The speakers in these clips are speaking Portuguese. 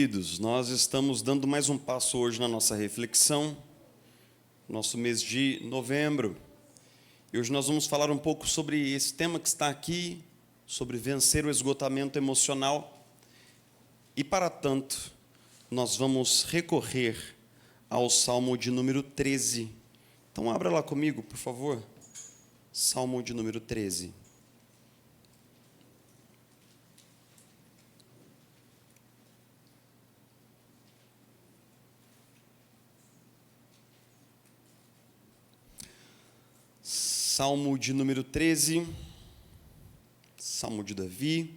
queridos, nós estamos dando mais um passo hoje na nossa reflexão, nosso mês de novembro. E hoje nós vamos falar um pouco sobre esse tema que está aqui, sobre vencer o esgotamento emocional. E para tanto, nós vamos recorrer ao Salmo de número 13. Então abra lá comigo, por favor. Salmo de número 13. Salmo de número 13, Salmo de Davi.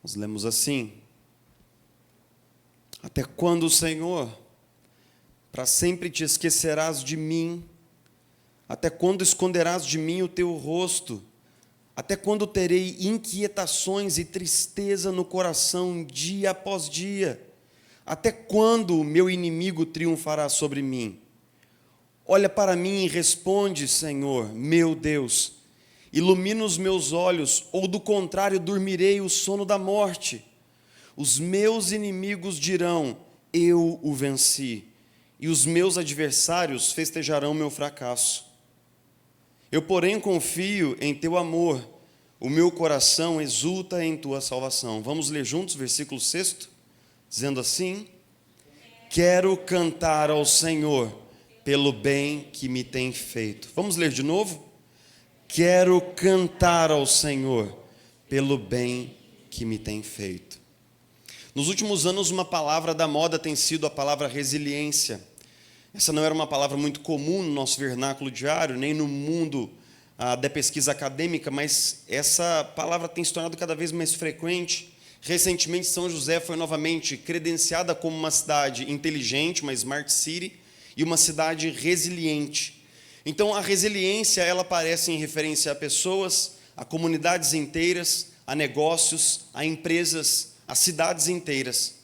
Nós lemos assim: Até quando, Senhor, para sempre te esquecerás de mim? Até quando esconderás de mim o teu rosto? Até quando terei inquietações e tristeza no coração dia após dia? Até quando o meu inimigo triunfará sobre mim? Olha para mim e responde, Senhor, meu Deus. Ilumina os meus olhos, ou do contrário, dormirei o sono da morte. Os meus inimigos dirão, eu o venci, e os meus adversários festejarão meu fracasso. Eu, porém, confio em teu amor, o meu coração exulta em tua salvação. Vamos ler juntos, versículo 6? Dizendo assim: Quero cantar ao Senhor pelo bem que me tem feito. Vamos ler de novo? Quero cantar ao Senhor pelo bem que me tem feito. Nos últimos anos, uma palavra da moda tem sido a palavra resiliência. Essa não era uma palavra muito comum no nosso vernáculo diário, nem no mundo da pesquisa acadêmica, mas essa palavra tem se tornado cada vez mais frequente. Recentemente, São José foi novamente credenciada como uma cidade inteligente, uma smart city, e uma cidade resiliente. Então, a resiliência, ela aparece em referência a pessoas, a comunidades inteiras, a negócios, a empresas, a cidades inteiras.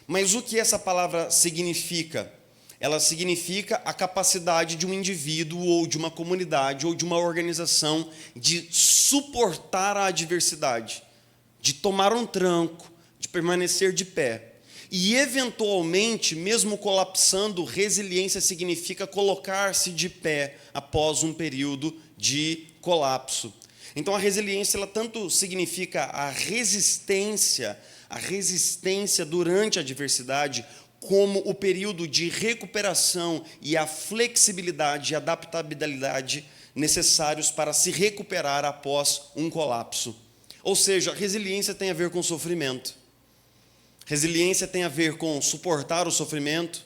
Mas o que essa palavra significa? Ela significa a capacidade de um indivíduo, ou de uma comunidade, ou de uma organização de suportar a adversidade, de tomar um tranco, de permanecer de pé. E, eventualmente, mesmo colapsando, resiliência significa colocar-se de pé após um período de colapso. Então, a resiliência, ela tanto significa a resistência durante a adversidade, como o período de recuperação e a flexibilidade e adaptabilidade necessários para se recuperar após um colapso. Ou seja, resiliência tem a ver com sofrimento. Resiliência tem a ver com suportar o sofrimento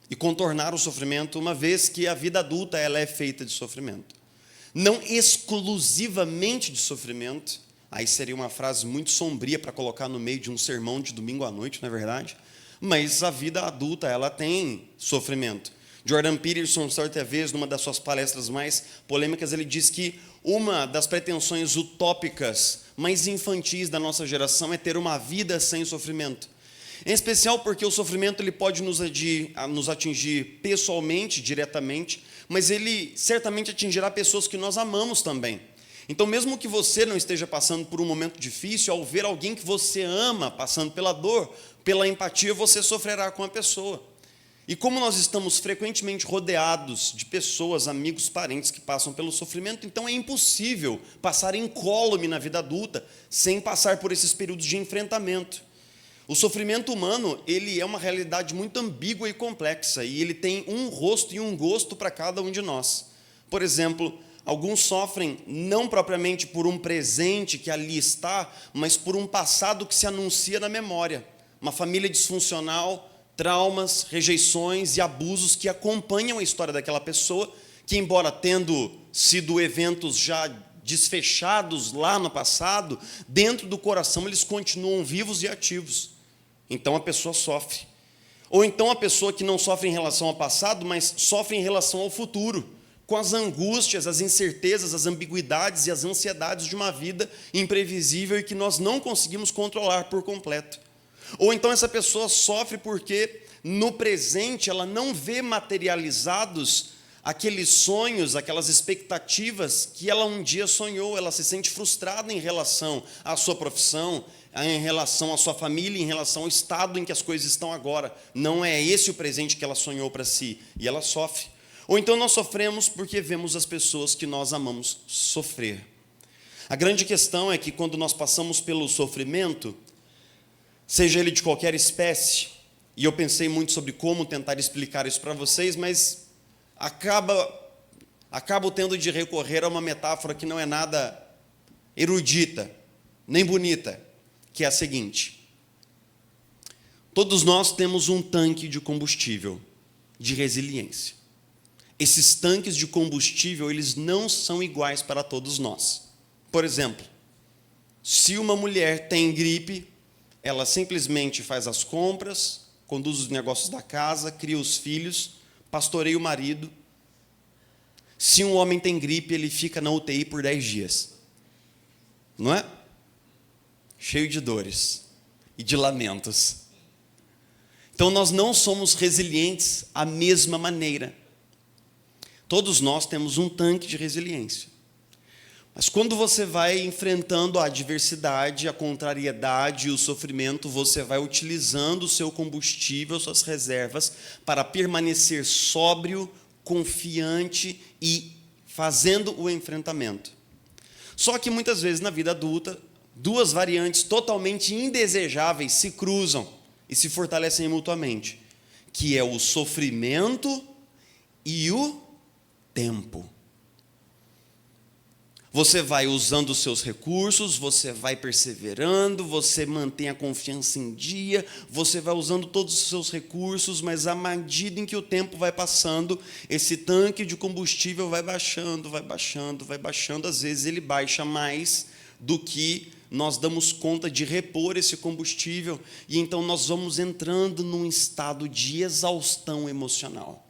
e contornar o sofrimento, uma vez que a vida adulta ela é feita de sofrimento. Não exclusivamente de sofrimento, aí seria uma frase muito sombria para colocar no meio de um sermão de domingo à noite, não é verdade? Mas a vida adulta ela tem sofrimento. Jordan Peterson, certa vez, numa das suas palestras mais polêmicas, ele diz que uma das pretensões utópicas mais infantis da nossa geração é ter uma vida sem sofrimento. Em especial porque o sofrimento ele pode nos atingir pessoalmente, diretamente, mas ele certamente atingirá pessoas que nós amamos também. Então, mesmo que você não esteja passando por um momento difícil, ao ver alguém que você ama passando pela dor, pela empatia, você sofrerá com a pessoa. E como nós estamos frequentemente rodeados de pessoas, amigos, parentes que passam pelo sofrimento, então é impossível passar incólume na vida adulta sem passar por esses períodos de enfrentamento. O sofrimento humano, ele é uma realidade muito ambígua e complexa, e ele tem um rosto e um gosto para cada um de nós. Por exemplo, alguns sofrem não propriamente por um presente que ali está, mas por um passado que se anuncia na memória. Uma família disfuncional, traumas, rejeições e abusos que acompanham a história daquela pessoa, que embora tendo sido eventos já desfechados lá no passado, dentro do coração eles continuam vivos e ativos. Então a pessoa sofre. Ou então a pessoa que não sofre em relação ao passado, mas sofre em relação ao futuro, com as angústias, as incertezas, as ambiguidades e as ansiedades de uma vida imprevisível e que nós não conseguimos controlar por completo. Ou então essa pessoa sofre porque no presente ela não vê materializados aqueles sonhos, aquelas expectativas que ela um dia sonhou. Ela se sente frustrada em relação à sua profissão, em relação à sua família, em relação ao estado em que as coisas estão agora. Não é esse o presente que ela sonhou para si, e ela sofre. Ou então nós sofremos porque vemos as pessoas que nós amamos sofrer. A grande questão é que quando nós passamos pelo sofrimento, seja ele de qualquer espécie, e eu pensei muito sobre como tentar explicar isso para vocês, mas acabo tendo de recorrer a uma metáfora que não é nada erudita, nem bonita, que é a seguinte: todos nós temos um tanque de combustível, de resiliência. Esses tanques de combustível, eles não são iguais para todos nós. Por exemplo, se uma mulher tem gripe, ela simplesmente faz as compras, conduz os negócios da casa, cria os filhos, pastoreia o marido. Se um homem tem gripe, ele fica na UTI por 10 dias. Não é? Cheio de dores e de lamentos. Então nós não somos resilientes à mesma maneira. Todos nós temos um tanque de resiliência. Mas quando você vai enfrentando a adversidade, a contrariedade e o sofrimento, você vai utilizando o seu combustível, suas reservas, para permanecer sóbrio, confiante e fazendo o enfrentamento. Só que muitas vezes na vida adulta, duas variantes totalmente indesejáveis se cruzam e se fortalecem mutuamente, que é o sofrimento e o tempo. Você vai usando os seus recursos, você vai perseverando, você mantém a confiança em dia, você vai usando todos os seus recursos, mas à medida em que o tempo vai passando, esse tanque de combustível vai baixando, vai baixando, vai baixando. Às vezes ele baixa mais do que nós damos conta de repor esse combustível, e então nós vamos entrando num estado de exaustão emocional.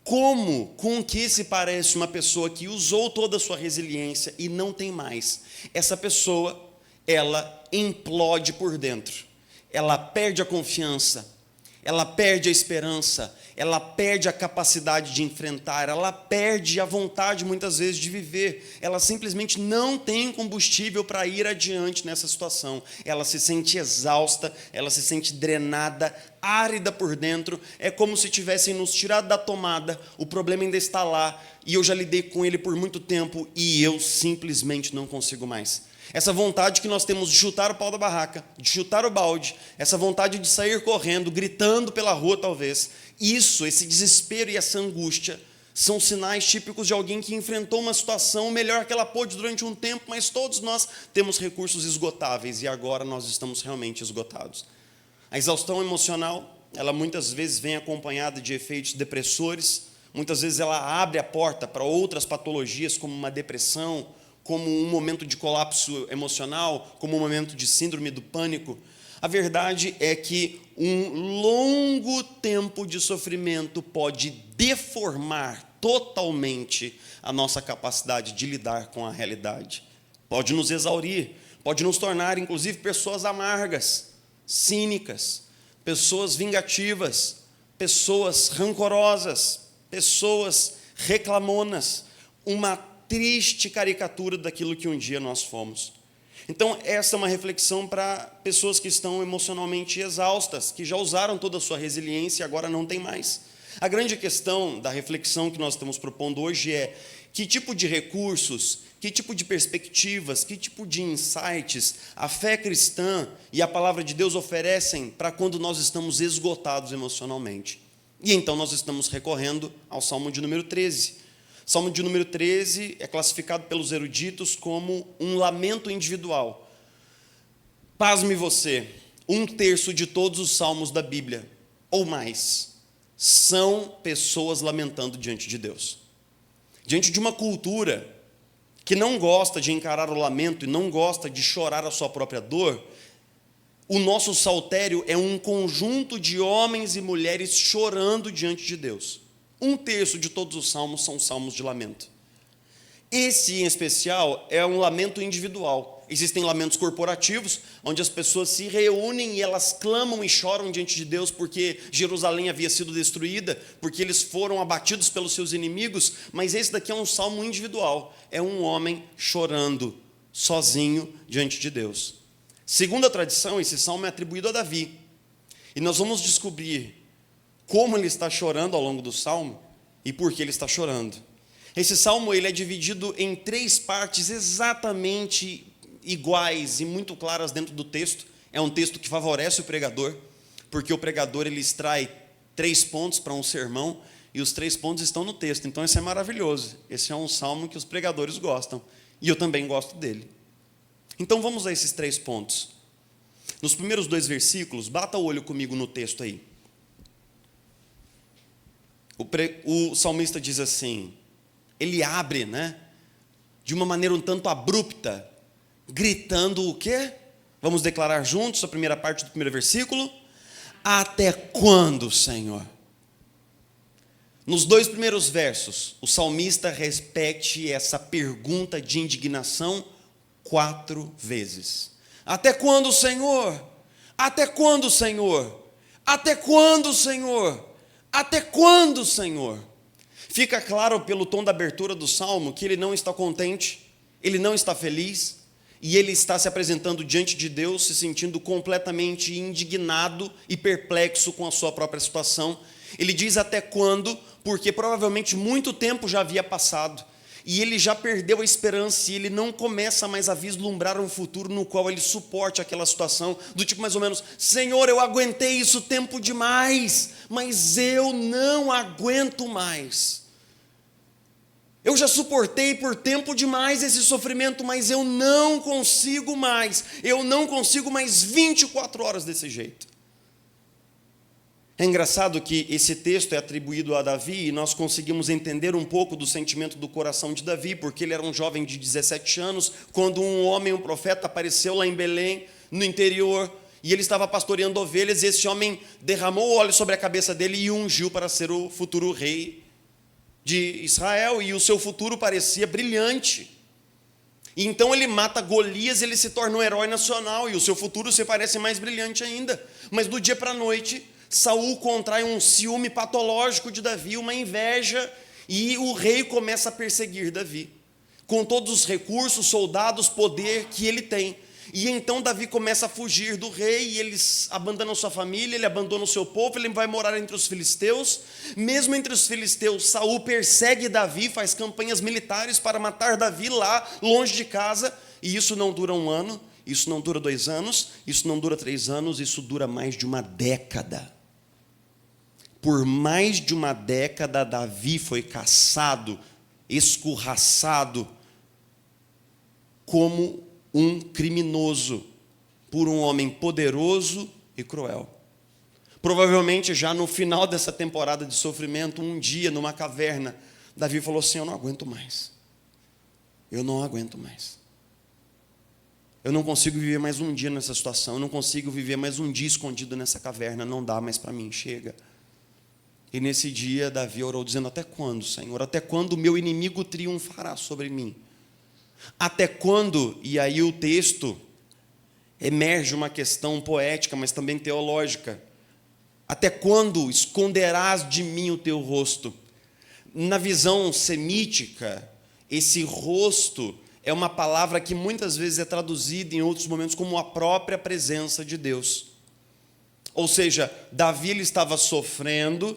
Com que se parece uma pessoa que usou toda a sua resiliência e não tem mais? Essa pessoa, ela implode por dentro, ela perde a confiança, ela perde a esperança, ela perde a capacidade de enfrentar, ela perde a vontade muitas vezes de viver, ela simplesmente não tem combustível para ir adiante nessa situação, ela se sente exausta, ela se sente drenada, árida por dentro, é como se tivessem nos tirado da tomada, o problema ainda está lá, e eu já lidei com ele por muito tempo, e eu simplesmente não consigo mais. Essa vontade que nós temos de chutar o pau da barraca, de chutar o balde, essa vontade de sair correndo, gritando pela rua talvez, esse desespero e essa angústia são sinais típicos de alguém que enfrentou uma situação melhor que ela pôde durante um tempo, mas todos nós temos recursos esgotáveis e agora nós estamos realmente esgotados. A exaustão emocional, ela muitas vezes vem acompanhada de efeitos depressores, muitas vezes ela abre a porta para outras patologias como uma depressão, como um momento de colapso emocional, como um momento de síndrome do pânico. A verdade é que um longo tempo de sofrimento pode deformar totalmente a nossa capacidade de lidar com a realidade. Pode nos exaurir, pode nos tornar, inclusive, pessoas amargas, cínicas, pessoas vingativas, pessoas rancorosas, pessoas reclamonas, uma triste caricatura daquilo que um dia nós fomos. Então, essa é uma reflexão para pessoas que estão emocionalmente exaustas, que já usaram toda a sua resiliência e agora não tem mais. A grande questão da reflexão que nós estamos propondo hoje é que tipo de recursos, que tipo de perspectivas, que tipo de insights a fé cristã e a palavra de Deus oferecem para quando nós estamos esgotados emocionalmente. E então nós estamos recorrendo ao Salmo de número 13. Salmo de número 13 é classificado pelos eruditos como um lamento individual. Pasme você, 1/3 de todos os salmos da Bíblia, ou mais, são pessoas lamentando diante de Deus. Diante de uma cultura que não gosta de encarar o lamento e não gosta de chorar a sua própria dor, o nosso saltério é um conjunto de homens e mulheres chorando diante de Deus. 1/3 de todos os salmos são salmos de lamento. Esse, em especial, é um lamento individual. existem lamentos corporativos, onde as pessoas se reúnem e elas clamam e choram diante de Deus porque Jerusalém havia sido destruída, porque eles foram abatidos pelos seus inimigos, mas esse daqui é um salmo individual, é um homem chorando, sozinho diante de Deus. Segundo a tradição, esse salmo é atribuído a Davi, e nós vamos descobrir como ele está chorando ao longo do salmo e por que ele está chorando. Esse salmo ele é dividido em 3 partes exatamente iguais e muito claras dentro do texto. É um texto que favorece o pregador, porque o pregador ele extrai 3 pontos para um sermão e os 3 pontos estão no texto. Então isso é maravilhoso. Esse é um salmo que os pregadores gostam e eu também gosto dele. Então vamos a esses 3 pontos. Nos primeiros 2 versículos, bata o olho comigo no texto aí. O salmista diz assim, ele abre, de uma maneira um tanto abrupta, gritando o quê? Vamos declarar juntos a primeira parte do primeiro versículo. Até quando, Senhor? Nos 2 primeiros versos, o salmista repete essa pergunta de indignação 4 vezes. Até quando, Senhor? Até quando, Senhor? Até quando, Senhor? Até quando, Senhor? Fica claro pelo tom da abertura do salmo que ele não está contente, ele não está feliz, e ele está se apresentando diante de Deus, se sentindo completamente indignado e perplexo com a sua própria situação. Ele diz até quando, porque provavelmente muito tempo já havia passado, e ele já perdeu a esperança, e ele não começa mais a vislumbrar um futuro no qual ele suporte aquela situação, do tipo mais ou menos, Senhor, eu aguentei isso tempo demais, mas eu não aguento mais. Eu já suportei por tempo demais esse sofrimento, mas eu não consigo mais 24 horas desse jeito. É engraçado que esse texto é atribuído a Davi e nós conseguimos entender um pouco do sentimento do coração de Davi, porque ele era um jovem de 17 anos, quando um homem, um profeta, apareceu lá em Belém, no interior, e ele estava pastoreando ovelhas, e esse homem derramou óleo sobre a cabeça dele e o ungiu para ser o futuro rei de Israel, e o seu futuro parecia brilhante. E então ele mata Golias, ele se torna um herói nacional, e o seu futuro se parece mais brilhante ainda. Mas do dia para a noite, Saul contrai um ciúme patológico de Davi, uma inveja, e o rei começa a perseguir Davi, com todos os recursos, soldados, poder que ele tem. E então Davi começa a fugir do rei, e eles abandonam sua família, ele abandona o seu povo, ele vai morar entre os filisteus. Mesmo entre os filisteus, Saul persegue Davi, faz campanhas militares para matar Davi lá, longe de casa, e isso não dura 1 ano, isso não dura 2 anos, isso não dura 3 anos, isso dura mais de uma década. Por mais de uma década, Davi foi caçado, escorraçado, como um criminoso, por um homem poderoso e cruel. Provavelmente já no final dessa temporada de sofrimento, um dia numa caverna, Davi falou assim, eu não aguento mais. Eu não aguento mais. Eu não consigo viver mais um dia nessa situação, eu não consigo viver mais um dia escondido nessa caverna, não dá mais para mim, chega. E nesse dia Davi orou dizendo, até quando, Senhor? Até quando o meu inimigo triunfará sobre mim? Até quando, e aí o texto emerge uma questão poética, mas também teológica. Até quando esconderás de mim o teu rosto? Na visão semítica, esse rosto é uma palavra que muitas vezes é traduzida em outros momentos como a própria presença de Deus. Ou seja, Davi ele estava sofrendo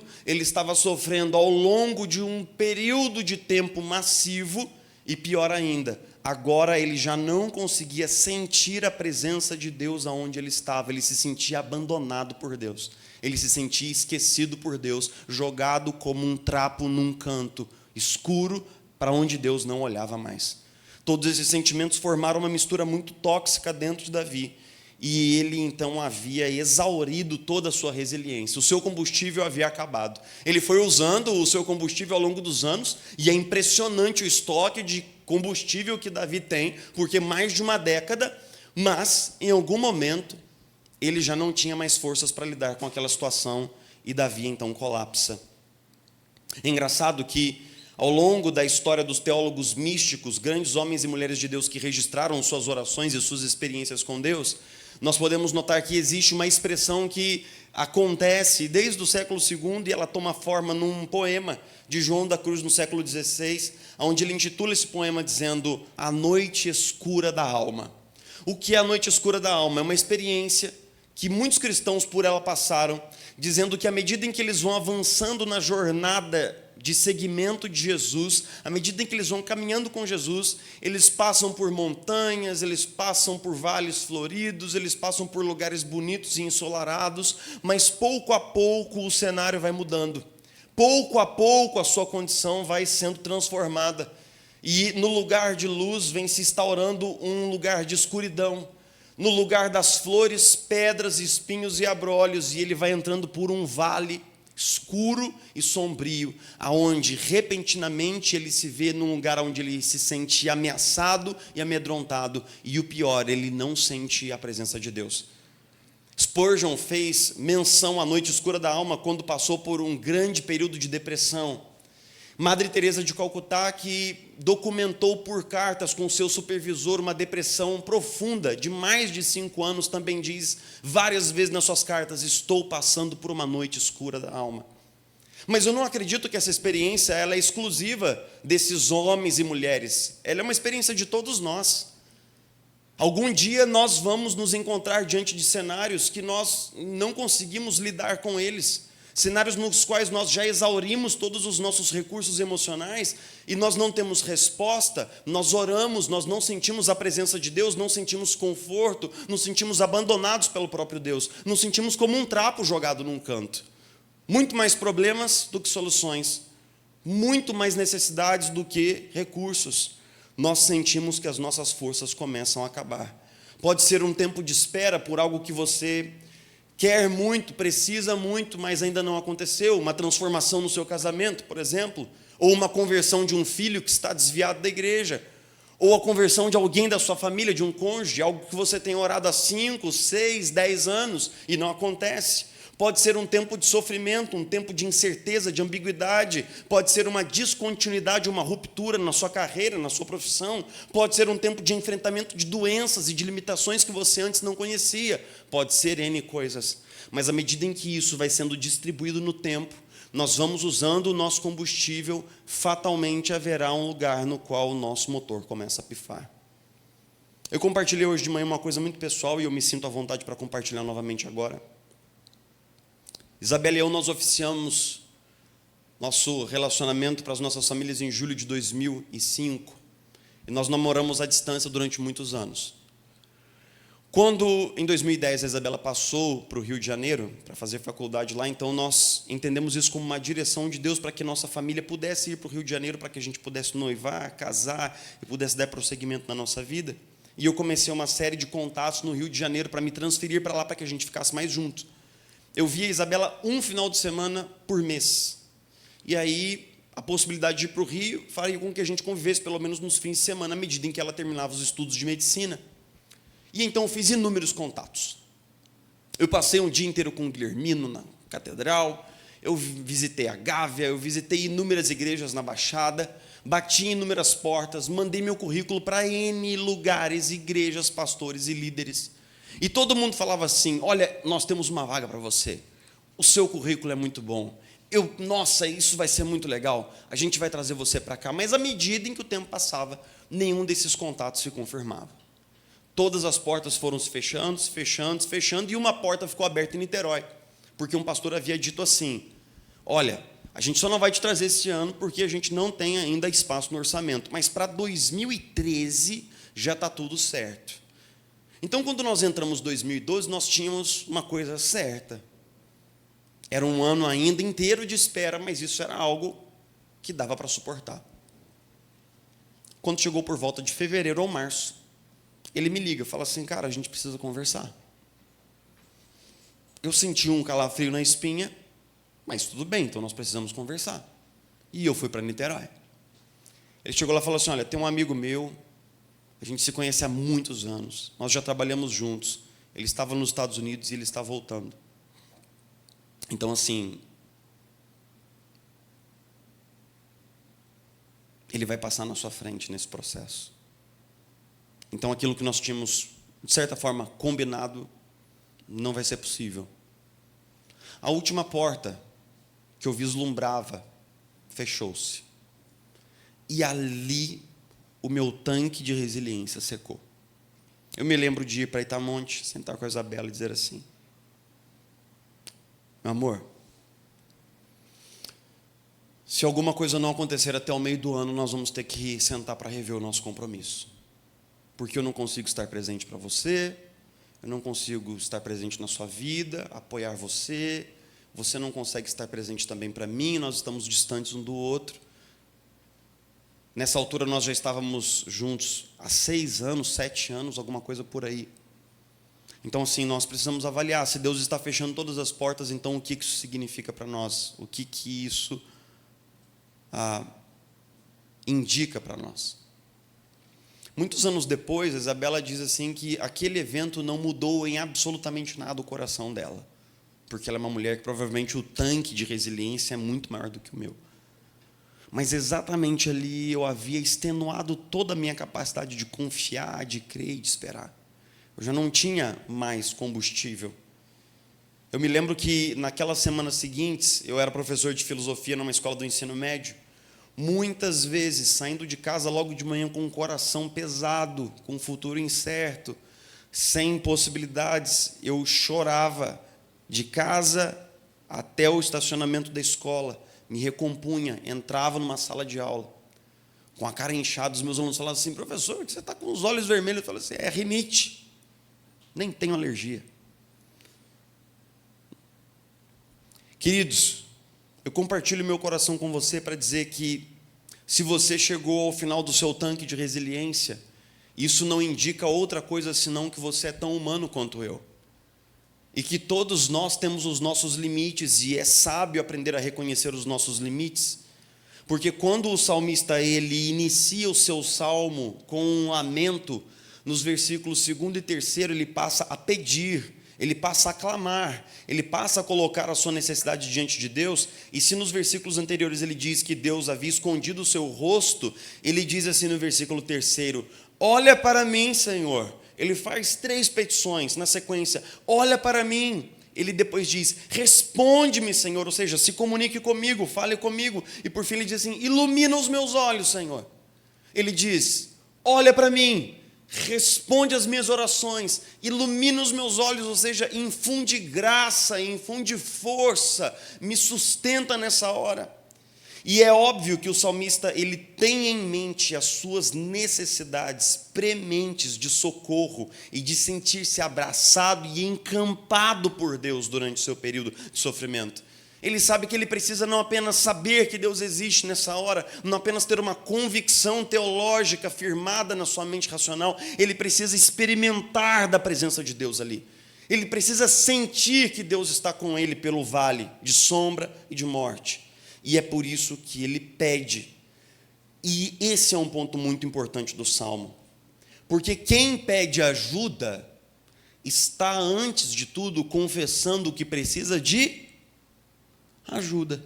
ao longo de um período de tempo massivo, e pior ainda, agora ele já não conseguia sentir a presença de Deus aonde ele estava, ele se sentia abandonado por Deus, ele se sentia esquecido por Deus, jogado como um trapo num canto escuro para onde Deus não olhava mais. Todos esses sentimentos formaram uma mistura muito tóxica dentro de Davi, e ele então havia exaurido toda a sua resiliência, o seu combustível havia acabado. Ele foi usando o seu combustível ao longo dos anos, e é impressionante o estoque de combustível que Davi tem, porque mais de uma década, mas em algum momento ele já não tinha mais forças para lidar com aquela situação, e Davi então colapsa. É engraçado que Ao longo da história dos teólogos místicos, grandes homens e mulheres de Deus que registraram suas orações e suas experiências com Deus, nós podemos notar que existe uma expressão que acontece desde o século II e ela toma forma num poema de João da Cruz no século XVI, onde ele intitula esse poema dizendo A Noite Escura da Alma. O que é a noite escura da alma? É uma experiência que muitos cristãos por ela passaram, dizendo que à medida em que eles vão avançando na jornada de seguimento de Jesus, à medida em que eles vão caminhando com Jesus, eles passam por montanhas, eles passam por vales floridos, eles passam por lugares bonitos e ensolarados, mas pouco a pouco o cenário vai mudando. Pouco a pouco a sua condição vai sendo transformada. E no lugar de luz vem se instaurando um lugar de escuridão. No lugar das flores, pedras, espinhos e abrolhos, e ele vai entrando por um vale escuro e sombrio, aonde repentinamente ele se vê num lugar onde ele se sente ameaçado e amedrontado, e o pior, ele não sente a presença de Deus. Spurgeon fez menção à noite escura da alma quando passou por um grande período de depressão. Madre Teresa de Calcutá, que documentou por cartas com seu supervisor uma depressão profunda de mais de 5 anos, também diz várias vezes nas suas cartas: estou passando por uma noite escura da alma. Mas eu não acredito que essa experiência ela é exclusiva desses homens e mulheres. Ela é uma experiência de todos nós. Algum dia nós vamos nos encontrar diante de cenários que nós não conseguimos lidar com eles. Cenários nos quais nós já exaurimos todos os nossos recursos emocionais e nós não temos resposta, nós oramos, nós não sentimos a presença de Deus, não sentimos conforto, nos sentimos abandonados pelo próprio Deus, nos sentimos como um trapo jogado num canto. Muito mais problemas do que soluções, muito mais necessidades do que recursos. Nós sentimos que as nossas forças começam a acabar. Pode ser um tempo de espera por algo que você quer muito, precisa muito, mas ainda não aconteceu. Uma transformação no seu casamento, por exemplo, ou uma conversão de um filho que está desviado da igreja, ou a conversão de alguém da sua família, de um cônjuge, algo que você tem orado há 5, 6, 10 anos e não acontece. Pode ser um tempo de sofrimento, um tempo de incerteza, de ambiguidade. Pode ser uma descontinuidade, uma ruptura na sua carreira, na sua profissão. Pode ser um tempo de enfrentamento de doenças e de limitações que você antes não conhecia. Pode ser N coisas. Mas à medida em que isso vai sendo distribuído no tempo, nós vamos usando o nosso combustível, fatalmente haverá um lugar no qual o nosso motor começa a pifar. Eu compartilhei hoje de manhã uma coisa muito pessoal e eu me sinto à vontade para compartilhar novamente agora. Isabela e eu, nós oficiamos nosso relacionamento para as nossas famílias em julho de 2005. E nós namoramos à distância durante muitos anos. Quando, em 2010, a Isabela passou para o Rio de Janeiro, para fazer faculdade lá, então nós entendemos isso como uma direção de Deus para que nossa família pudesse ir para o Rio de Janeiro, para que a gente pudesse noivar, casar e pudesse dar prosseguimento na nossa vida. E eu comecei uma série de contatos no Rio de Janeiro para me transferir para lá, para que a gente ficasse mais junto. Eu via a Isabela um final de semana por mês. E aí, a possibilidade de ir para o Rio faria com que a gente convivesse pelo menos nos fins de semana, à medida em que ela terminava os estudos de medicina. E então eu fiz inúmeros contatos. Eu passei um dia inteiro com o Guilhermino na catedral, eu visitei a Gávea, eu visitei inúmeras igrejas na Baixada, bati em inúmeras portas, mandei meu currículo para N lugares, igrejas, pastores e líderes. E todo mundo falava assim: olha, nós temos uma vaga para você, o seu currículo é muito bom, nossa, isso vai ser muito legal, a gente vai trazer você para cá. Mas à medida em que o tempo passava, nenhum desses contatos se confirmava. Todas as portas foram se fechando, e uma porta ficou aberta em Niterói, porque um pastor havia dito assim: olha, a gente só não vai te trazer esse ano porque a gente não tem ainda espaço no orçamento, mas para 2013 já está tudo certo. Então, quando nós entramos em 2012, nós tínhamos uma coisa certa. Era um ano ainda inteiro de espera, mas isso era algo que dava para suportar. Quando chegou por volta de fevereiro ou março, ele me liga, fala assim: cara, a gente precisa conversar. Eu senti um calafrio na espinha, mas tudo bem, então nós precisamos conversar. E eu fui para Niterói. Ele chegou lá e falou assim: olha, tem um amigo meu, a gente se conhece há muitos anos, nós já trabalhamos juntos, ele estava nos Estados Unidos e ele está voltando. Então, assim, Ele vai passar na sua frente nesse processo. Então, aquilo que nós tínhamos, de certa forma, combinado, não vai ser possível. A última porta que eu vislumbrava fechou-se. E ali o meu tanque de resiliência secou. Eu me lembro de ir para Itamonte, sentar com a Isabela e dizer assim: meu amor, se alguma coisa não acontecer até o meio do ano, nós vamos ter que sentar para rever o nosso compromisso. Porque eu não consigo estar presente para você, eu não consigo estar presente na sua vida, apoiar você, você não consegue estar presente também para mim, nós estamos distantes um do outro. Nessa altura nós já estávamos juntos há 6 anos, 7 anos, alguma coisa por aí. Então, assim, nós precisamos avaliar, se Deus está fechando todas as portas, então o que isso significa para nós? O que isso indica para nós? Muitos anos depois, a Isabela diz assim que aquele evento não mudou em absolutamente nada o coração dela, porque ela é uma mulher que provavelmente o tanque de resiliência é muito maior do que o meu. Mas exatamente ali eu havia extenuado toda a minha capacidade de confiar, de crer e de esperar. Eu já não tinha mais combustível. Eu me lembro que naquelas semanas seguintes, eu era professor de filosofia numa escola do ensino médio. Muitas vezes, saindo de casa logo de manhã com um coração pesado, com um futuro incerto, sem possibilidades, eu chorava de casa até o estacionamento da escola, me recompunha, entrava numa sala de aula, com a cara inchada, os meus alunos falavam assim: professor, você está com os olhos vermelhos? Eu falei assim: é rinite, nem tenho alergia. Queridos, eu compartilho meu coração com você para dizer que, se você chegou ao final do seu tanque de resiliência, isso não indica outra coisa senão que você é tão humano quanto eu. E que todos nós temos os nossos limites, e é sábio aprender a reconhecer os nossos limites, porque quando o salmista ele inicia o seu salmo com um lamento, nos versículos 2º e 3º, ele passa a pedir, ele passa a clamar, ele passa a colocar a sua necessidade diante de Deus. E se nos versículos anteriores ele diz que Deus havia escondido o seu rosto, ele diz assim no versículo 3º: olha para mim, Senhor. Ele faz 3 petições na sequência: olha para mim. Ele depois diz: responde-me, Senhor, ou seja, se comunique comigo, fale comigo. E por fim ele diz assim: ilumina os meus olhos, Senhor. Ele diz: olha para mim, responde às minhas orações, ilumina os meus olhos, ou seja, infunde graça, infunde força, me sustenta nessa hora. E é óbvio que o salmista ele tem em mente as suas necessidades prementes de socorro e de sentir-se abraçado e encampado por Deus durante o seu período de sofrimento. Ele sabe que ele precisa não apenas saber que Deus existe nessa hora, não apenas ter uma convicção teológica firmada na sua mente racional, ele precisa experimentar da presença de Deus ali. Ele precisa sentir que Deus está com ele pelo vale de sombra e de morte. E é por isso que ele pede. E esse é um ponto muito importante do Salmo. Porque quem pede ajuda está, antes de tudo, confessando que precisa de ajuda.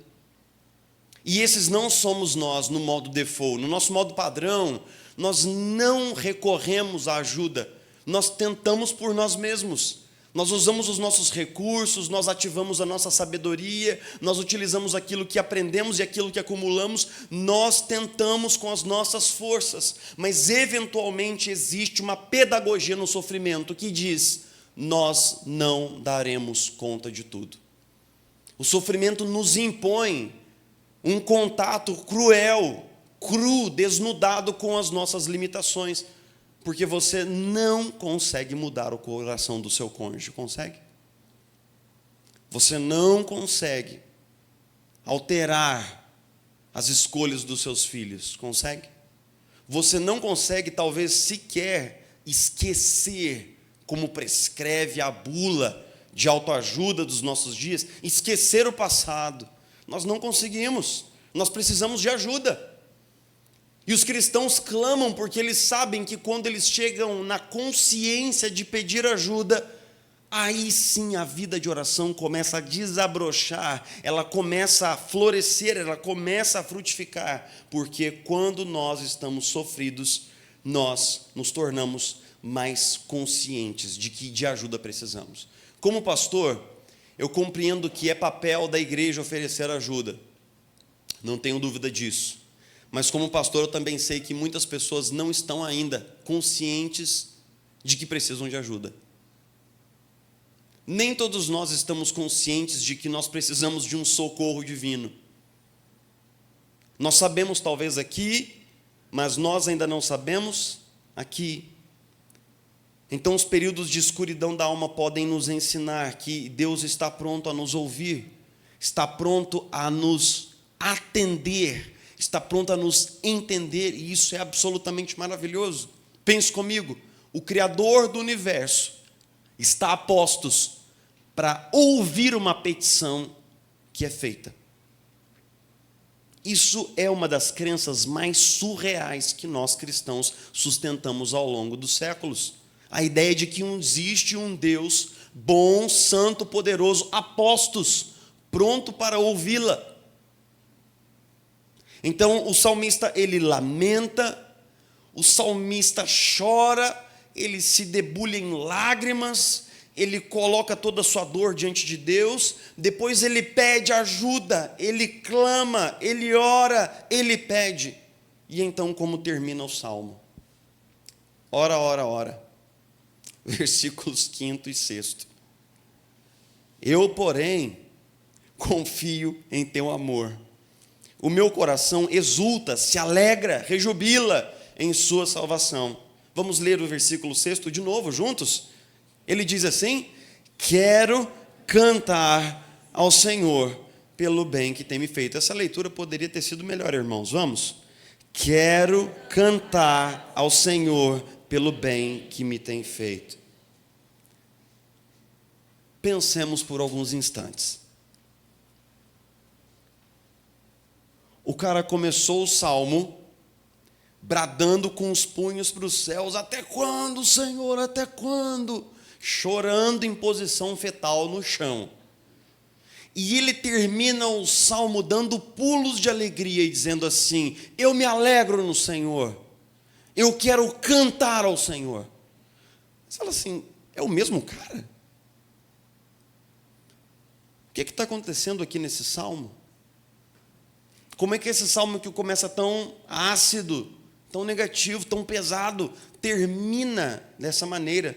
E esses não somos nós no modo default. No nosso modo padrão, nós não recorremos à ajuda. Nós tentamos por nós mesmos. Nós usamos os nossos recursos, nós ativamos a nossa sabedoria, nós utilizamos aquilo que aprendemos e aquilo que acumulamos, nós tentamos com as nossas forças. Mas, eventualmente, existe uma pedagogia no sofrimento que diz: nós não daremos conta de tudo. O sofrimento nos impõe um contato cruel, cru, desnudado com as nossas limitações. Porque você não consegue mudar o coração do seu cônjuge, consegue? Você não consegue alterar as escolhas dos seus filhos, consegue? Você não consegue, talvez, sequer esquecer, como prescreve a bula de autoajuda dos nossos dias, esquecer o passado. Nós não conseguimos, nós precisamos de ajuda. E os cristãos clamam porque eles sabem que quando eles chegam na consciência de pedir ajuda, aí sim a vida de oração começa a desabrochar, ela começa a florescer, ela começa a frutificar, porque quando nós estamos sofridos, nós nos tornamos mais conscientes de que de ajuda precisamos. Como pastor, eu compreendo que é papel da igreja oferecer ajuda, não tenho dúvida disso. Mas como pastor eu também sei que muitas pessoas não estão ainda conscientes de que precisam de ajuda. Nem todos nós estamos conscientes de que nós precisamos de um socorro divino. Nós sabemos talvez aqui, mas nós ainda não sabemos aqui. Então os períodos de escuridão da alma podem nos ensinar que Deus está pronto a nos ouvir, está pronto a nos atender, está pronto a nos entender, e isso é absolutamente maravilhoso. Pense comigo, o Criador do universo está a postos para ouvir uma petição que é feita. Isso é uma das crenças mais surreais que nós cristãos sustentamos ao longo dos séculos. A ideia de que existe um Deus bom, santo, poderoso, a postos, pronto para ouvi-la. Então o salmista, ele lamenta, o salmista chora, ele se debulha em lágrimas, ele coloca toda a sua dor diante de Deus, depois ele pede ajuda, ele clama, ele ora, ele pede. E então como termina o salmo? Ora, ora, ora. Versículos 5º e 6º. Eu, porém, confio em teu amor. O meu coração exulta, se alegra, rejubila em sua salvação. Vamos ler o versículo 6º de novo, juntos? Ele diz assim: quero cantar ao Senhor pelo bem que tem me feito. Essa leitura poderia ter sido melhor, irmãos. Vamos? Quero cantar ao Senhor pelo bem que me tem feito. Pensemos por alguns instantes. O cara começou o salmo bradando com os punhos para os céus: até quando, Senhor, até quando? Chorando em posição fetal no chão. E ele termina o salmo dando pulos de alegria e dizendo assim: eu me alegro no Senhor, eu quero cantar ao Senhor. Você fala assim, é o mesmo cara? O que está acontecendo aqui nesse salmo? Como é que esse salmo que começa tão ácido, tão negativo, tão pesado, termina dessa maneira?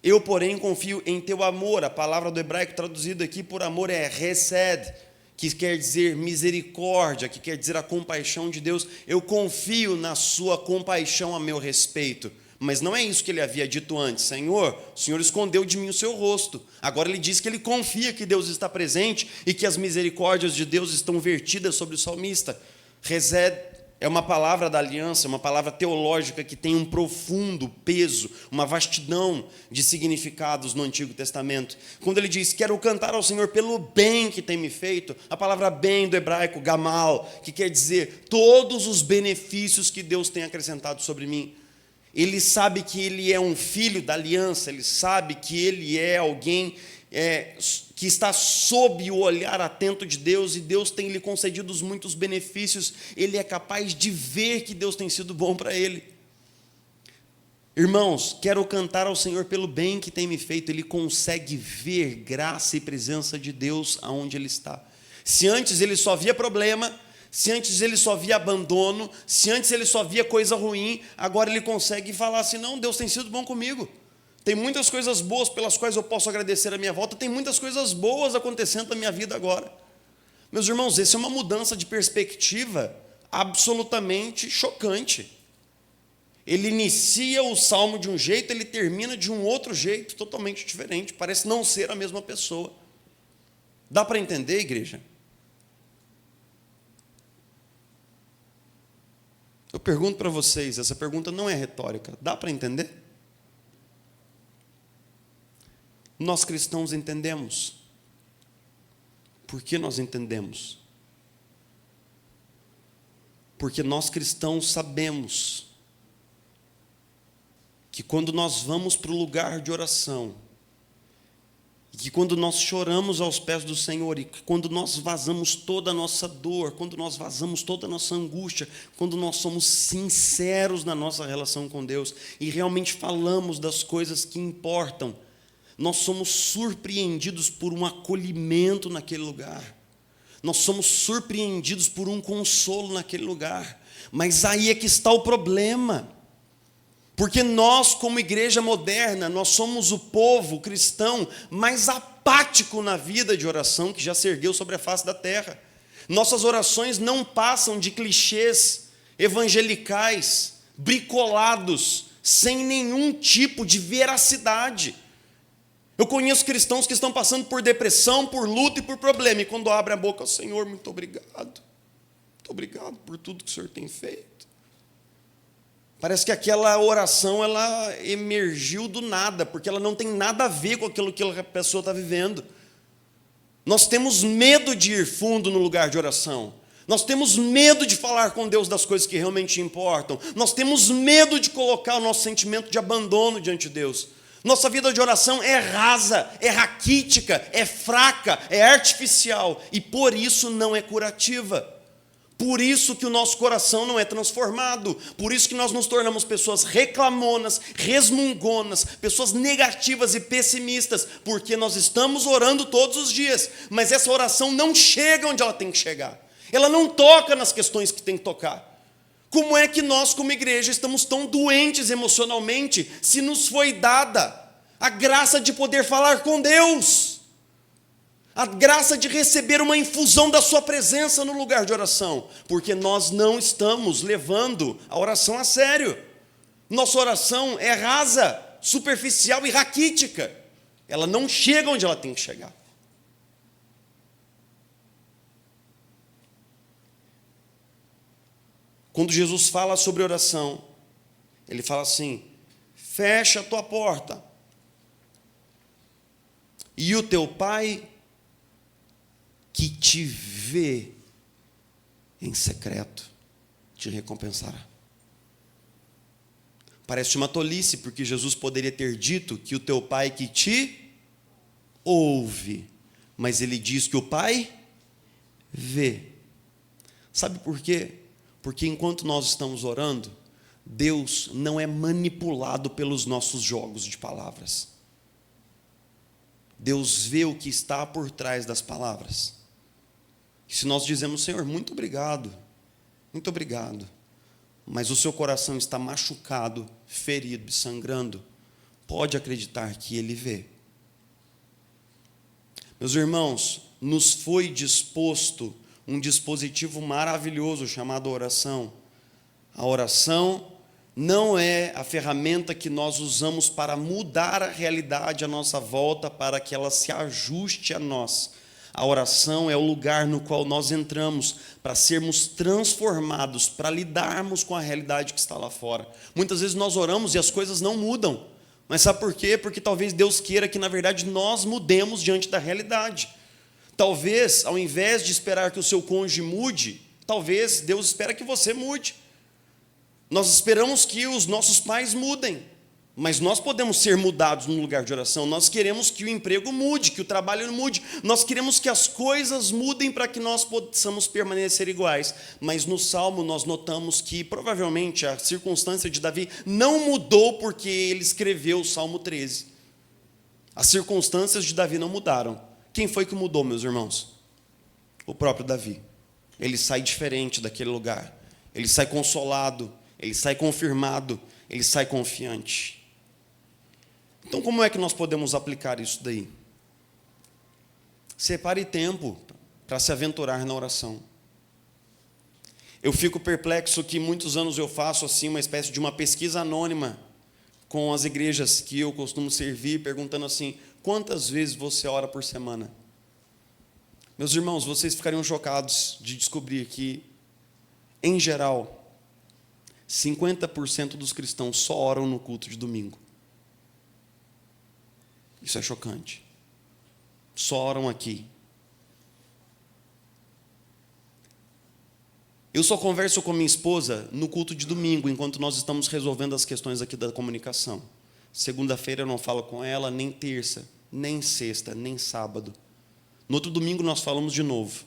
Eu, porém, confio em teu amor. A palavra do hebraico traduzida aqui por amor é hesed, que quer dizer misericórdia, que quer dizer a compaixão de Deus. Eu confio na sua compaixão a meu respeito. Mas não é isso que ele havia dito antes. Senhor, o Senhor escondeu de mim o seu rosto. Agora ele diz que ele confia que Deus está presente e que as misericórdias de Deus estão vertidas sobre o salmista. Hesed é uma palavra da aliança, uma palavra teológica que tem um profundo peso, uma vastidão de significados no Antigo Testamento. Quando ele diz, quero cantar ao Senhor pelo bem que tem me feito, a palavra bem do hebraico, gamal, que quer dizer todos os benefícios que Deus tem acrescentado sobre mim. Ele sabe que ele é um filho da aliança, ele sabe que ele é alguém que está sob o olhar atento de Deus, e Deus tem lhe concedido muitos benefícios. Ele é capaz de ver que Deus tem sido bom para ele. Irmãos, quero cantar ao Senhor pelo bem que tem me feito. Ele consegue ver graça e presença de Deus aonde ele está. Se antes ele só via problema, se antes ele só via abandono, se antes ele só via coisa ruim, agora ele consegue falar assim, não, Deus tem sido bom comigo. Tem muitas coisas boas pelas quais eu posso agradecer a minha volta, tem muitas coisas boas acontecendo na minha vida agora. Meus irmãos, essa é uma mudança de perspectiva absolutamente chocante. Ele inicia o salmo de um jeito, ele termina de um outro jeito, totalmente diferente, parece não ser a mesma pessoa. Dá para entender, igreja? Eu pergunto para vocês, essa pergunta não é retórica, dá para entender? Nós cristãos entendemos. Por que nós entendemos? Porque nós cristãos sabemos que quando nós vamos para o lugar de oração, E que quando nós choramos aos pés do Senhor, e que quando nós vazamos toda a nossa dor, quando nós vazamos toda a nossa angústia, quando nós somos sinceros na nossa relação com Deus e realmente falamos das coisas que importam, nós somos surpreendidos por um acolhimento naquele lugar. Nós somos surpreendidos por um consolo naquele lugar. Mas aí é que está o problema. Porque nós, como igreja moderna, nós somos o povo cristão mais apático na vida de oração que já se ergueu sobre a face da terra. Nossas orações não passam de clichês evangelicais, bricolados, sem nenhum tipo de veracidade. Eu conheço cristãos que estão passando por depressão, por luta e por problema, e quando abrem a boca, Senhor, muito obrigado. Muito obrigado por tudo que o Senhor tem feito. Parece que aquela oração ela emergiu do nada, porque ela não tem nada a ver com aquilo que a pessoa está vivendo. Nós temos medo de ir fundo no lugar de oração. Nós temos medo de falar com Deus das coisas que realmente importam. Nós temos medo de colocar o nosso sentimento de abandono diante de Deus. Nossa vida de oração é rasa, é raquítica, é fraca, é artificial e por isso não é curativa. Por isso que o nosso coração não é transformado. Por isso que nós nos tornamos pessoas reclamonas, resmungonas, pessoas negativas e pessimistas, porque nós estamos orando todos os dias, mas essa oração não chega onde ela tem que chegar. Ela não toca nas questões que tem que tocar. Como é que nós, como igreja, estamos tão doentes emocionalmente se nos foi dada a graça de poder falar com Deus? A graça de receber uma infusão da sua presença no lugar de oração, porque nós não estamos levando a oração a sério. Nossa oração é rasa, superficial e raquítica. Ela não chega onde ela tem que chegar. Quando Jesus fala sobre oração, ele fala assim: fecha a tua porta, e o teu Pai que te vê em secreto te recompensará. Parece uma tolice, porque Jesus poderia ter dito que o teu Pai que te ouve, mas ele diz que o Pai vê. Sabe por quê? Porque enquanto nós estamos orando, Deus não é manipulado pelos nossos jogos de palavras. Deus vê o que está por trás das palavras. Se nós dizemos, Senhor, muito obrigado, mas o seu coração está machucado, ferido, sangrando, pode acreditar que Ele vê. Meus irmãos, nos foi disposto um dispositivo maravilhoso chamado oração. A oração não é a ferramenta que nós usamos para mudar a realidade à nossa volta, para que ela se ajuste a nós. A oração é o lugar no qual nós entramos para sermos transformados, para lidarmos com a realidade que está lá fora. Muitas vezes nós oramos e as coisas não mudam. Mas sabe por quê? Porque talvez Deus queira que, na verdade, nós mudemos diante da realidade. Talvez, ao invés de esperar que o seu cônjuge mude, talvez Deus espera que você mude. Nós esperamos que os nossos pais mudem, mas nós podemos ser mudados no lugar de oração. Nós queremos que o emprego mude, que o trabalho mude. Nós queremos que as coisas mudem para que nós possamos permanecer iguais. Mas no Salmo nós notamos que provavelmente a circunstância de Davi não mudou porque ele escreveu o Salmo 13. As circunstâncias de Davi não mudaram. Quem foi que mudou, meus irmãos? O próprio Davi. Ele sai diferente daquele lugar. Ele sai consolado, ele sai confirmado, ele sai confiante. Então, como é que nós podemos aplicar isso daí? Separe tempo para se aventurar na oração. Eu fico perplexo que muitos anos eu faço assim uma espécie de uma pesquisa anônima com as igrejas que eu costumo servir, perguntando assim: quantas vezes você ora por semana? Meus irmãos, vocês ficariam chocados de descobrir que, em geral, 50% dos cristãos só oram no culto de domingo. Isso é chocante. Só oram aqui. Eu só converso com minha esposa no culto de domingo, enquanto nós estamos resolvendo as questões aqui da comunicação. Segunda-feira eu não falo com ela, nem terça. nem sexta, nem sábado. No outro domingo nós falamos de novo.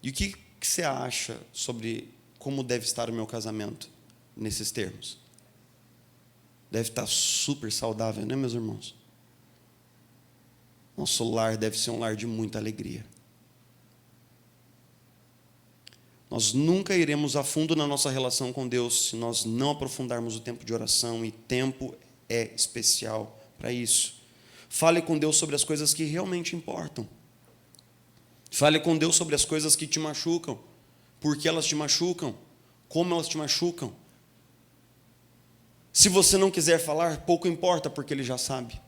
E o que você acha sobre como deve estar o meu casamento nesses termos? Deve estar super saudável, né, meus irmãos? Nosso lar deve ser um lar de muita alegria. Nós nunca iremos a fundo na nossa relação com Deus se nós não aprofundarmos o tempo de oração, e tempo é especial para isso. Fale com Deus sobre as coisas que realmente importam. Fale com Deus sobre as coisas que te machucam, por que elas te machucam, como elas te machucam. Se você não quiser falar, pouco importa, porque Ele já sabe.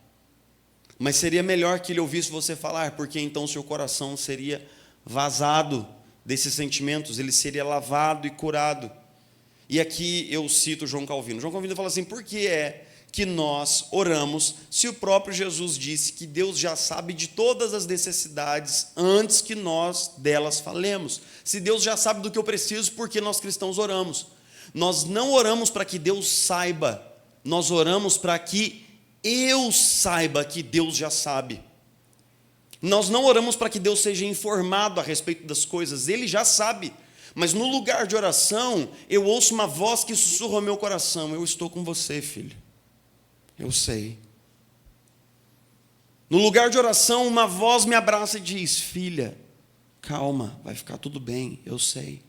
Mas seria melhor que Ele ouvisse você falar, porque então seu coração seria vazado desses sentimentos, ele seria lavado e curado. E aqui eu cito João Calvino. João Calvino fala assim: por que é que nós oramos se o próprio Jesus disse que Deus já sabe de todas as necessidades antes que nós delas falemos? Se Deus já sabe do que eu preciso, por que nós cristãos oramos? Nós não oramos para que Deus saiba, nós oramos para que eu saiba que Deus já sabe. Nós não oramos para que Deus seja informado a respeito das coisas, Ele já sabe. Mas no lugar de oração, eu ouço uma voz que sussurra ao meu coração: eu estou com você, filho. Eu sei. No lugar de oração, uma voz me abraça e diz: filha, calma, vai ficar tudo bem, eu sei.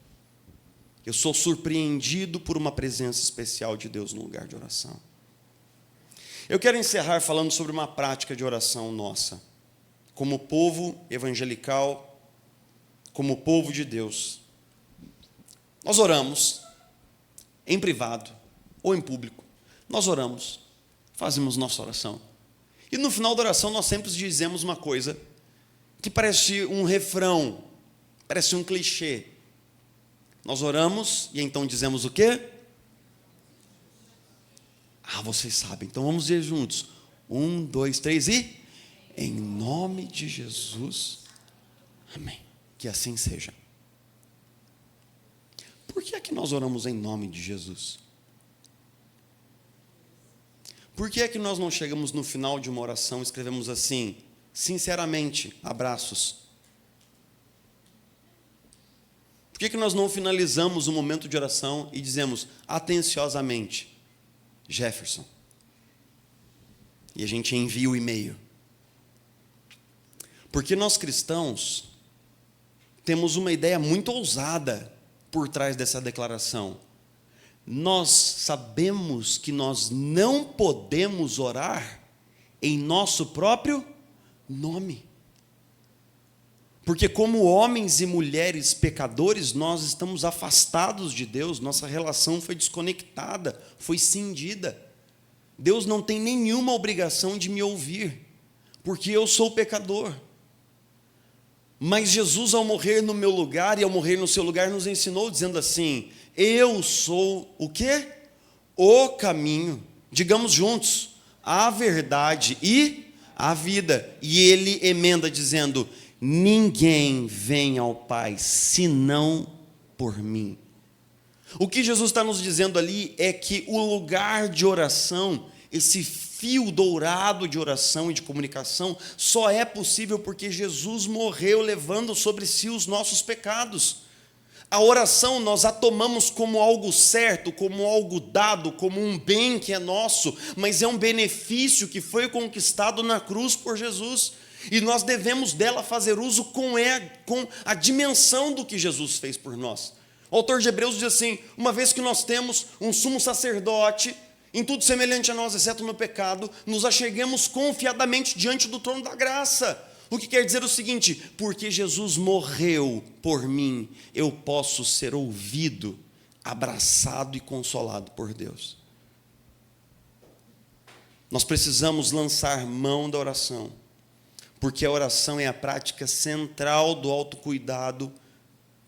Eu sou surpreendido por uma presença especial de Deus no lugar de oração. Eu quero encerrar falando sobre uma prática de oração nossa, como povo evangelical, como povo de Deus. Nós oramos em privado ou em público. Nós oramos, fazemos nossa oração. E no final da oração nós sempre dizemos uma coisa que parece um refrão, parece um clichê. Nós oramos e então dizemos o quê? Vocês sabem. Então vamos dizer juntos. 1, 2, 3 e... em nome de Jesus. Amém. Que assim seja. Por que é que nós oramos em nome de Jesus? Por que é que nós não chegamos no final de uma oração e escrevemos assim: sinceramente, abraços? Por que é que nós não finalizamos o momento de oração e dizemos atenciosamente: Jefferson? E a gente envia o e-mail. Porque nós cristãos temos uma ideia muito ousada por trás dessa declaração. Nós sabemos que nós não podemos orar em nosso próprio nome. Porque como homens e mulheres pecadores, nós estamos afastados de Deus, nossa relação foi desconectada, foi cindida. Deus não tem nenhuma obrigação de me ouvir, porque eu sou pecador. Mas Jesus, ao morrer no meu lugar e ao morrer no seu lugar, nos ensinou dizendo assim: eu sou o quê? O caminho. Digamos juntos: a verdade e a vida. E ele emenda dizendo: ninguém vem ao Pai senão por mim. O que Jesus está nos dizendo ali é que o lugar de oração, esse fio dourado de oração e de comunicação, só é possível porque Jesus morreu levando sobre si os nossos pecados. A oração nós a tomamos como algo certo, como algo dado, como um bem que é nosso, mas é um benefício que foi conquistado na cruz por Jesus. E nós devemos dela fazer uso com a dimensão do que Jesus fez por nós. O autor de Hebreus diz assim: uma vez que nós temos um sumo sacerdote, em tudo semelhante a nós, exceto no pecado, nos acheguemos confiadamente diante do trono da graça. O que quer dizer o seguinte: porque Jesus morreu por mim, eu posso ser ouvido, abraçado e consolado por Deus. Nós precisamos lançar mão da oração, porque a oração é a prática central do autocuidado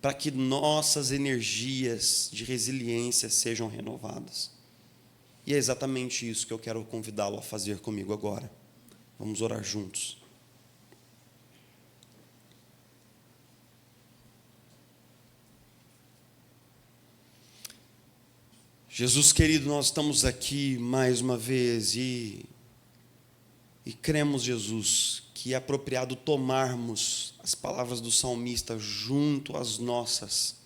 para que nossas energias de resiliência sejam renovadas. E é exatamente isso que eu quero convidá-lo a fazer comigo agora. Vamos orar juntos. Jesus querido, nós estamos aqui mais uma vez e E cremos, Jesus, que é apropriado tomarmos as palavras do salmista junto às nossas,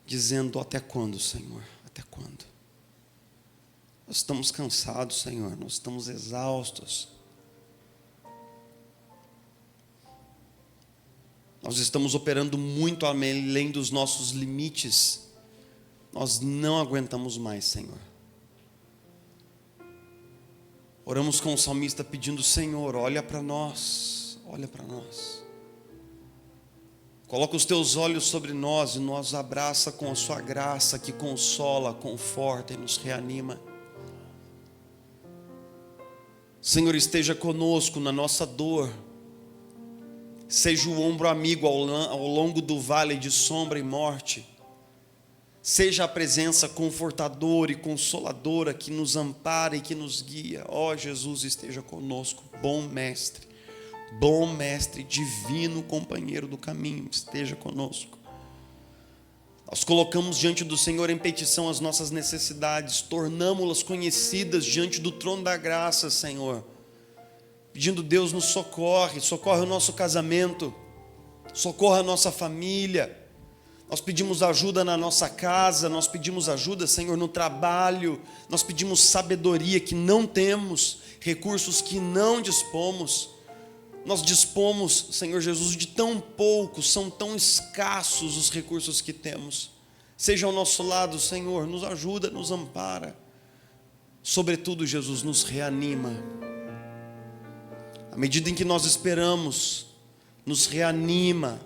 dizendo: até quando, Senhor? Até quando? Nós estamos cansados, Senhor, nós estamos exaustos. Nós estamos operando muito além dos nossos limites. Nós não aguentamos mais, Senhor. Oramos com o salmista pedindo: Senhor, olha para nós, olha para nós. Coloca os teus olhos sobre nós e nos abraça com a sua graça que consola, conforta e nos reanima. Senhor, esteja conosco na nossa dor. Seja o ombro amigo ao longo do vale de sombra e morte. Seja a presença confortadora e consoladora que nos ampara e que nos guia. Ó Jesus, esteja conosco, bom mestre, divino companheiro do caminho, esteja conosco. Nós colocamos diante do Senhor em petição as nossas necessidades, tornamo-las conhecidas diante do trono da graça, Senhor. Pedindo: Deus, nos socorre o nosso casamento, socorra a nossa família. Nós pedimos ajuda na nossa casa, nós pedimos ajuda, Senhor, no trabalho, nós pedimos sabedoria que não temos, recursos que não dispomos. Nós dispomos, Senhor Jesus, de tão pouco, são tão escassos os recursos que temos. Seja ao nosso lado, Senhor, nos ajuda, nos ampara. Sobretudo, Jesus, nos reanima. À medida em que nós esperamos, nos reanima.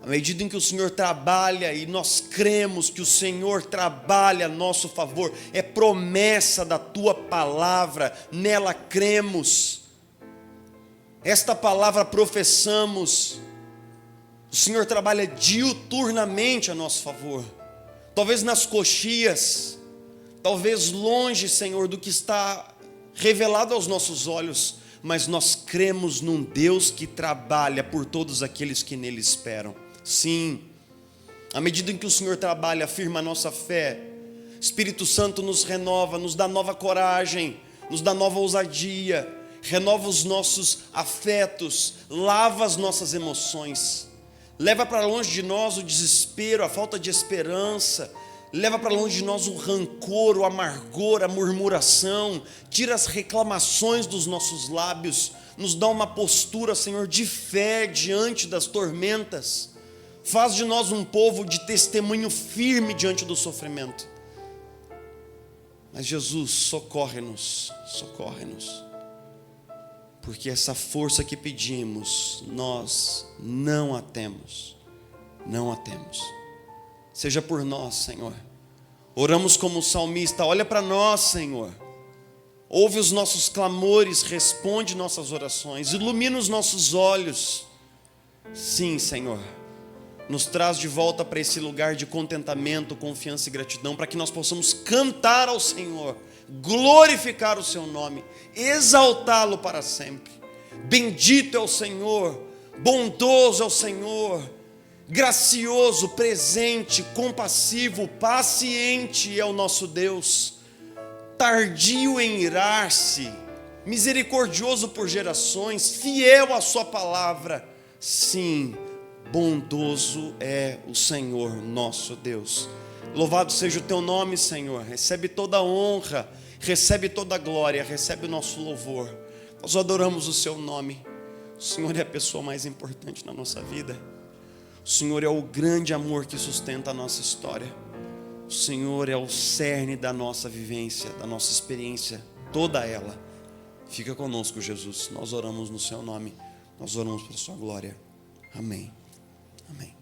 À medida em que o Senhor trabalha e nós cremos que o Senhor trabalha a nosso favor, é promessa da Tua palavra, nela cremos. Esta palavra professamos. O Senhor trabalha diuturnamente a nosso favor. Talvez nas coxias, talvez longe, Senhor, do que está revelado aos nossos olhos, mas nós cremos num Deus que trabalha por todos aqueles que nele esperam. Sim, à medida em que o Senhor trabalha, afirma a nossa fé, Espírito Santo nos renova, nos dá nova coragem, nos dá nova ousadia, renova os nossos afetos, lava as nossas emoções, leva para longe de nós o desespero, a falta de esperança, leva para longe de nós o rancor, o amargor, a murmuração, tira as reclamações dos nossos lábios, nos dá uma postura, Senhor, de fé diante das tormentas, faz de nós um povo de testemunho firme diante do sofrimento. Mas Jesus, socorre-nos, porque essa força que pedimos, nós não a temos, Seja por nós, Senhor. Oramos como o salmista: olha para nós, Senhor. Ouve os nossos clamores, responde nossas orações, ilumina os nossos olhos. Sim, Senhor. Nos traz de volta para esse lugar de contentamento, confiança e gratidão, para que nós possamos cantar ao Senhor, glorificar o seu nome, exaltá-lo para sempre. Bendito é o Senhor, bondoso é o Senhor, gracioso, presente, compassivo, paciente é o nosso Deus, tardio em irar-se, misericordioso por gerações, fiel à sua palavra. Sim, bondoso é o Senhor nosso Deus. Louvado seja o teu nome, Senhor. Recebe toda a honra, recebe toda a glória, recebe o nosso louvor. Nós adoramos o seu nome. O Senhor é a pessoa mais importante na nossa vida. O Senhor é o grande amor que sustenta a nossa história. O Senhor é o cerne da nossa vivência, da nossa experiência, toda ela. Fica conosco, Jesus. Nós oramos no seu nome. Nós oramos pela sua glória. Amém. Amém.